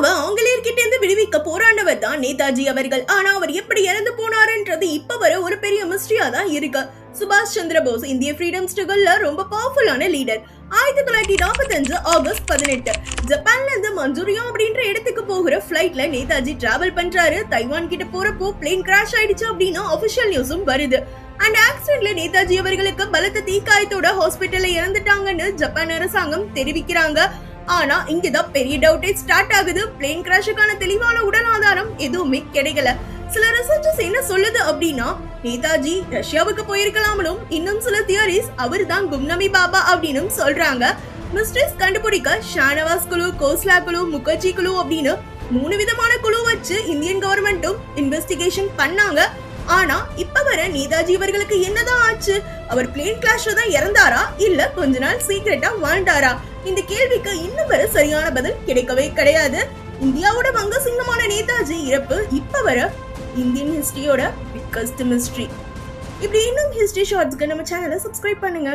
இந்தியாவை ஆங்கிலேயர்கிட்ட இருந்து விடுவிக்க போராண்டவர் தான் நேதாஜி அவர்கள். ஆனா அவர் எப்படி இறந்து போனாருன்றது இப்ப வர ஒரு பெரிய மிஸ்டரியா தான் இருக்கு. சுபாஷ் சந்திர போஸ் இந்திய ஃப்ரீடம் ஸ்ட்ரகல்ல ரொம்ப பவர்ஃபுல்லான லீடர். 1945 ஆகஸ்ட் 18 ஜப்பான்ல இருந்து மஞ்சூரியா அப்படின்ற இடத்துக்கு போகிற பிளைட்ல நேதாஜி டிராவல் பண்றாரு. தைவான் கிட்ட போறப்போ பிளேன் கிராஷ் ஆயிடுச்சு அப்படின்னு ஆபிஷியல் நியூஸும் வருது. அண்ட் ஆக்சிடென்ட்ல நேதாஜி அவர்களுக்கு பலத்த தீக்காயத்தோட ஹாஸ்பிட்டல்ல இறந்துட்டாங்கன்னு ஜப்பான் அரசாங்கம் தெரிவிக்கிறாங்க. ஆனா இங்கதான் பெரிய டவுட்டே ஸ்டார்ட் ஆகுது. பிளேன் கிராஷுக்கான தெளிவான உடல் ஆதாரம் எதுவுமே கிடைக்கல. சில ரிசர்ச்சர்ஸ் என்ன சொல்லுது அப்படின்னா நேதாஜி ரஷ்யாவுக்கு போயிருக்கலாம்னும், இன்னும் சில தியரிஸ் அவர் தான் கும்னமி பாபா அப்படின்னு சொல்றாங்க. மிஸ்டரிஸ் கண்டுபிடிக்க ஷானவாஸ் குழு, கோஸ்லா குழு, முகர்ஜி குழு அப்படின்னு 3 விதமான குழு வச்சு இந்தியன் கவர்மெண்ட்டும் இன்வெஸ்டிகேஷன் பண்ணாங்க. ஆனா இப்ப வர நேதாஜி அவர்களுக்கு என்னதான் ஆச்சு? அவர் பிளேன் கிராஷ்ல தான் இறந்தாரா இல்ல கொஞ்ச நாள் சீக்கிரட்டா வாழ்ந்தாரா? இந்த கேள்விக்கு இன்னும் வர சரியான பதில் கிடைக்கவே கிடையாது. இந்தியாவோட வங்க சிங்கமான நேதாஜி இறப்பு இப்ப வர இந்தியன் ஹிஸ்டரியோட பிக்கஸ்ட் மிஸ்ட்ரி. இப்படி இன்னும் ஹிஸ்டரி ஷார்ட்ஸ்க்கு நம்ம சேனலை சப்ஸ்கிரைப் பண்ணுங்க.